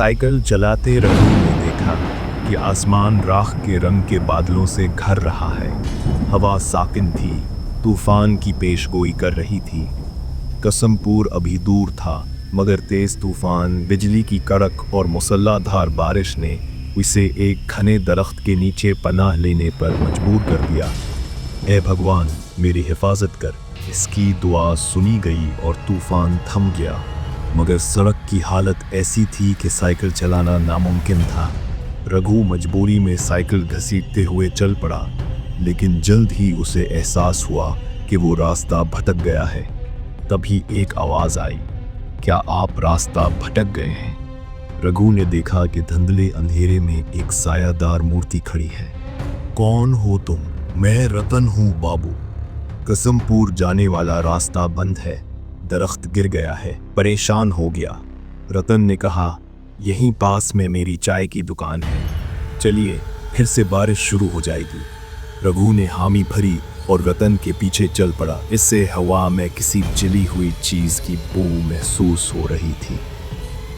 Cycle चलाते रघु ने देखा कि आसमान राख के रंग के बादलों से घिर रहा है। हवा साकिन थी, तूफान की पेशगोई कर रही थी। कसमपुर अभी दूर था, मगर तेज तूफान, बिजली की कड़क और मूसलाधार बारिश ने उसे एक घने दरख्त के नीचे पनाह लेने पर मजबूर कर दिया। ए भगवान, मेरी हिफाजत कर। इसकी दुआ सुनी गई और तूफान थम गया। मगर सड़क की हालत ऐसी थी कि साइकिल चलाना नामुमकिन था। रघु मजबूरी में साइकिल घसीटते हुए चल पड़ा, लेकिन जल्द ही उसे एहसास हुआ कि वो रास्ता भटक गया है। तभी एक आवाज़ आई, क्या आप रास्ता भटक गए हैं? रघु ने देखा कि धुंधले अंधेरे में एक सायादार मूर्ति खड़ी है। कौन हो तुम? मैं रतन हूँ बाबू। कसमपुर जाने वाला रास्ता बंद है, दरख्त गिर गया है। परेशान हो गया। रतन ने कहा, यहीं पास में मेरी चाय की दुकान है, चलिए, फिर से बारिश शुरू हो जाएगी। रघु ने हामी भरी और रतन के पीछे चल पड़ा। इससे हवा में किसी जली हुई चीज़ की बू महसूस हो रही थी।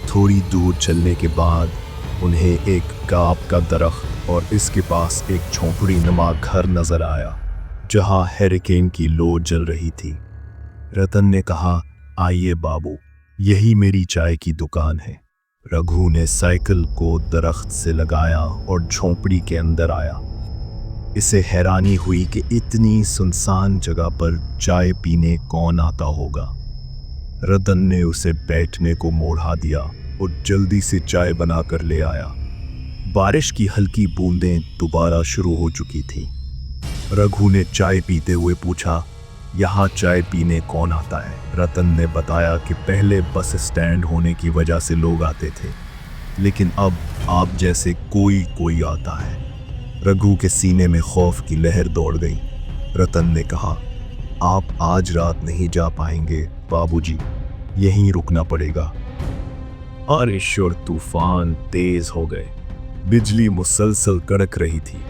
थोड़ी दूर चलने के बाद उन्हें एक गाब का दरख्त और इसके पास एक झोंपड़ी नुमा घर नजर आया, जहां हैरिकेन की लो जल रही थी। रतन ने कहा, आइए बाबू, यही मेरी चाय की दुकान है। रघु ने साइकिल को दरख्त से लगाया और झोंपड़ी के अंदर आया। इसे हैरानी हुई कि इतनी सुनसान जगह पर चाय पीने कौन आता होगा। रतन ने उसे बैठने को मोड़ा दिया और जल्दी से चाय बनाकर ले आया। बारिश की हल्की बूंदें दोबारा शुरू हो चुकी थी। रघु ने चाय पीते हुए पूछा, यहाँ चाय पीने कौन आता है? रतन ने बताया कि पहले बस स्टैंड होने की वजह से लोग आते थे, लेकिन अब आप जैसे कोई आता है। रघु के सीने में खौफ की लहर दौड़ गई। रतन ने कहा, आप आज रात नहीं जा पाएंगे बाबूजी, यहीं रुकना पड़ेगा। बारिश और तूफान तेज हो गए। बिजली मुसलसल कड़क रही थी,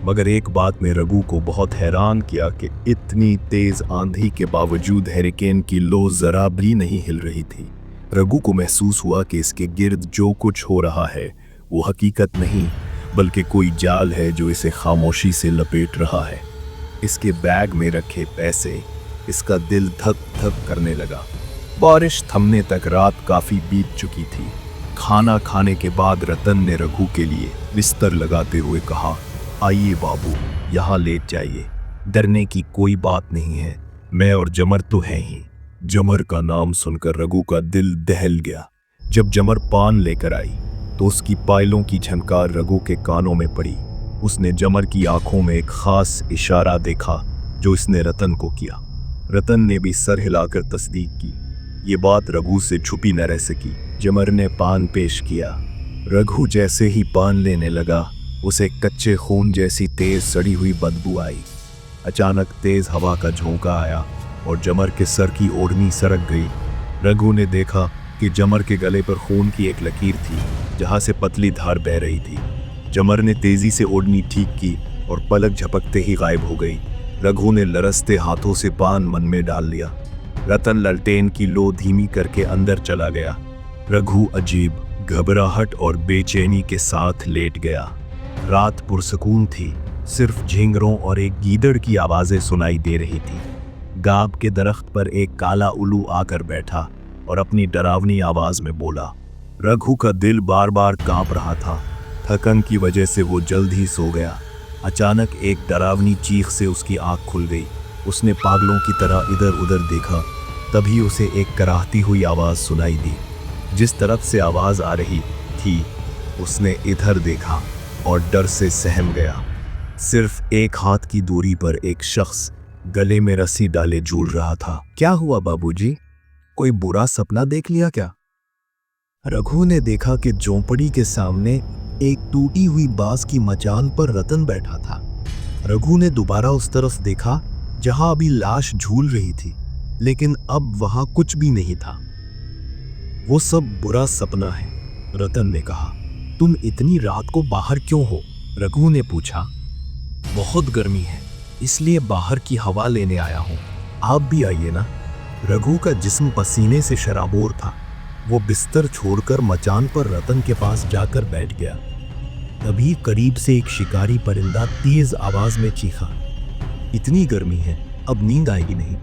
मगर एक बात ने रघु को बहुत हैरान किया कि इतनी तेज आंधी के बावजूद हैरिकेन की लो जरा भी नहीं हिल रही थी। रघु को महसूस हुआ कि इसके गिर्द जो कुछ हो रहा है वो हकीकत नहीं, बल्कि कोई जाल है जो इसे खामोशी से लपेट रहा है। इसके बैग में रखे पैसे, इसका दिल धक धक करने लगा। बारिश थमने तक रात काफी बीत चुकी थी। खाना खाने के बाद रतन ने रघु के लिए बिस्तर लगाते हुए कहा, आइए बाबू, यहाँ लेट जाइए। डरने की कोई बात नहीं है, मैं और जमर तो है ही। जमर का नाम सुनकर रघु का दिल दहल गया। जब जमर पान लेकर आई तो उसकी पायलों की झनकार रघु के कानों में पड़ी। उसने जमर की आंखों में एक खास इशारा देखा जो इसने रतन को किया। रतन ने भी सर हिलाकर तस्दीक की। ये बात रघु से छुपी न रह सकी। जमर ने पान पेश किया। रघु जैसे ही पान लेने लगा, उसे कच्चे खून जैसी तेज सड़ी हुई बदबू आई। अचानक तेज हवा का झोंका आया और जमर के सर की ओढ़नी सरक गई। रघु ने देखा कि जमर के गले पर खून की एक लकीर थी, जहां से पतली धार बह रही थी। जमर ने तेजी से ओढ़नी ठीक की और पलक झपकते ही गायब हो गई। रघु ने लरसते हाथों से पान मन में डाल लिया। रतन ललटेन की लो धीमी करके अंदर चला गया। रघु अजीब घबराहट और बेचैनी के साथ लेट गया। रात पुरसकून थी, सिर्फ झींगरों और एक गीदड़ की आवाजें सुनाई दे रही थी। गाब के दरख्त पर एक काला उल्लू आकर बैठा और अपनी डरावनी आवाज में बोला। रघु का दिल बार बार कांप रहा था। थकन की वजह से वो जल्द ही सो गया। अचानक एक डरावनी चीख से उसकी आंख खुल गई। उसने पागलों की तरह इधर उधर देखा। तभी उसे एक कराहती हुई आवाज सुनाई दी। जिस तरफ से आवाज आ रही थी उसने इधर देखा और डर से सहम गया। सिर्फ एक हाथ की दूरी पर एक शख्स गले में रस्सी डाले झूल रहा था। क्या हुआ बाबूजी? कोई बुरा सपना देख लिया क्या? रघु ने देखा कि झोंपड़ी के सामने एक टूटी हुई बांस की मचान पर रतन बैठा था। रघु ने दोबारा उस तरफ देखा जहां अभी लाश झूल रही थी, लेकिन अब वहां कुछ भी नहीं था। वो सब बुरा सपना है, रतन ने कहा। तुम इतनी रात को बाहर क्यों हो? रघु ने पूछा। बहुत गर्मी है, इसलिए बाहर की हवा लेने आया हूँ। आप भी आइए ना। रघु का जिस्म पसीने से शराबोर था। वो बिस्तर छोड़कर मचान पर रतन के पास जाकर बैठ गया। तभी करीब से एक शिकारी परिंदा तेज आवाज में चीखा, इतनी गर्मी है, अब नींद आएगी नहीं।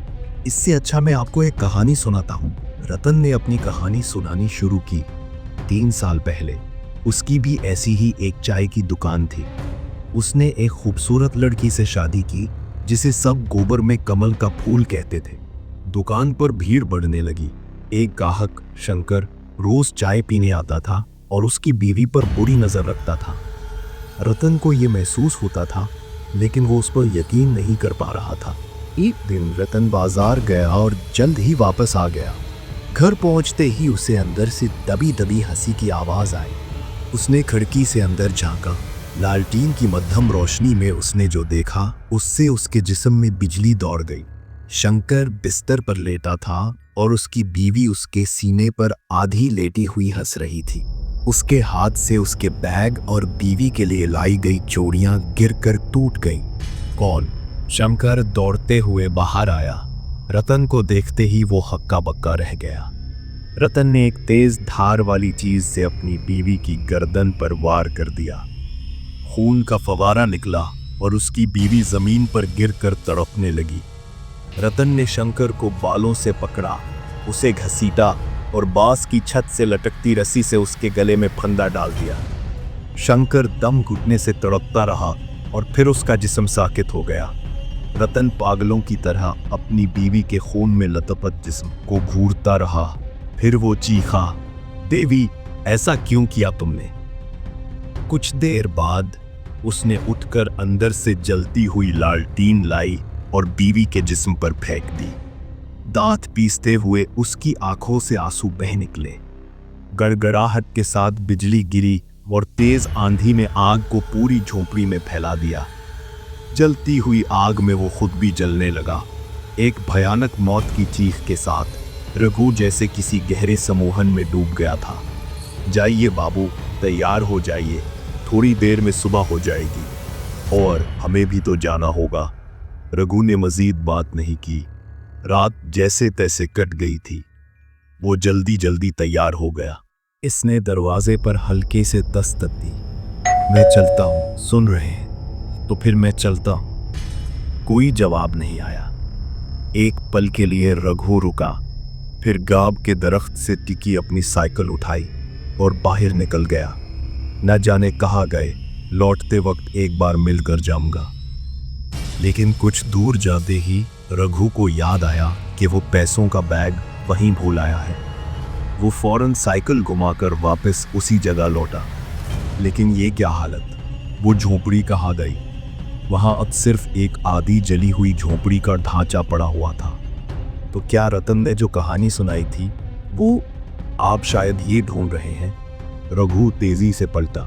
इससे अच्छा मैं आपको एक कहानी सुनाता हूँ। रतन ने अपनी कहानी सुनानी शुरू की। 3 साल पहले उसकी भी ऐसी ही एक चाय की दुकान थी। उसने एक खूबसूरत लड़की से शादी की जिसे सब गोबर में कमल का फूल कहते थे। दुकान पर भीड़ बढ़ने लगी। एक ग्राहक शंकर रोज चाय पीने आता था और उसकी बीवी पर बुरी नजर रखता था। रतन को यह महसूस होता था, लेकिन वो उस पर यकीन नहीं कर पा रहा था। एक दिन रतन बाजार गया और जल्द ही वापस आ गया। घर पहुंचते ही उसे अंदर से दबी दबी हंसी की आवाज आई। उसने खिड़की से अंदर झांका। लालटीन की मध्यम रोशनी में उसने जो देखा, उससे उसके जिस्म में बिजली दौड़ गई। शंकर बिस्तर पर लेटा था और उसकी बीवी उसके सीने पर आधी लेटी हुई हंस रही थी। उसके हाथ से उसके बैग और बीवी के लिए लाई गई चूड़ियां गिरकर टूट गईं। कौन? शंकर दौड़ते हुए बाहर आया। रतन को देखते ही वो हक्का बक्का रह गया। रतन ने एक तेज धार वाली चीज से अपनी बीवी की गर्दन पर वार कर दिया। खून का फवारा निकला और उसकी बीवी जमीन पर गिरकर तड़पने लगी। रतन ने शंकर को बालों से पकड़ा, उसे घसीटा और बांस की छत से लटकती रस्सी से उसके गले में फंदा डाल दिया। शंकर दम घुटने से तड़पता रहा और फिर उसका जिस्म साकित हो गया। रतन पागलों की तरह अपनी बीवी के खून में लथपथ जिस्म को घूरता रहा। फिर वो चीखा, देवी, ऐसा क्यों किया तुमने? कुछ देर बाद उसने उठकर अंदर से जलती हुई लालटीन लाई और बीवी के जिस्म पर फेंक दी। दांत पीसते हुए उसकी आंखों से आंसू बह निकले। गड़गड़ाहट के साथ बिजली गिरी और तेज आंधी ने आग को पूरी झोपड़ी में फैला दिया। जलती हुई आग में वो खुद भी जलने लगा। एक भयानक मौत की चीख के साथ रघु जैसे किसी गहरे सम्मोहन में डूब गया था। जाइए बाबू, तैयार हो जाइए, थोड़ी देर में सुबह हो जाएगी और हमें भी तो जाना होगा। रघु ने मजीद बात नहीं की। रात जैसे तैसे कट गई थी। वो जल्दी जल्दी तैयार हो गया। इसने दरवाजे पर हल्के से दस्तक दी। मैं चलता हूँ, सुन रहे हैं? तो फिर मैं चलता हूँ। कोई जवाब नहीं आया। एक पल के लिए रघु रुका, फिर गाब के दरख्त से टिकी अपनी साइकिल उठाई और बाहर निकल गया। न जाने कहाँ गए, लौटते वक्त एक बार मिलकर जाऊंगा। लेकिन कुछ दूर जाते ही रघु को याद आया कि वो पैसों का बैग वहीं भूल आया है। वो फौरन साइकिल घुमाकर वापस उसी जगह लौटा। लेकिन ये क्या हालत, वो झोपड़ी कहाँ गई? वहां अब सिर्फ एक आधी जली हुई झोपड़ी का ढांचा पड़ा हुआ था। तो क्या रतन ने जो कहानी सुनाई थी वो आप शायद ये ढूंढ रहे हैं? रघु तेजी से पलटा।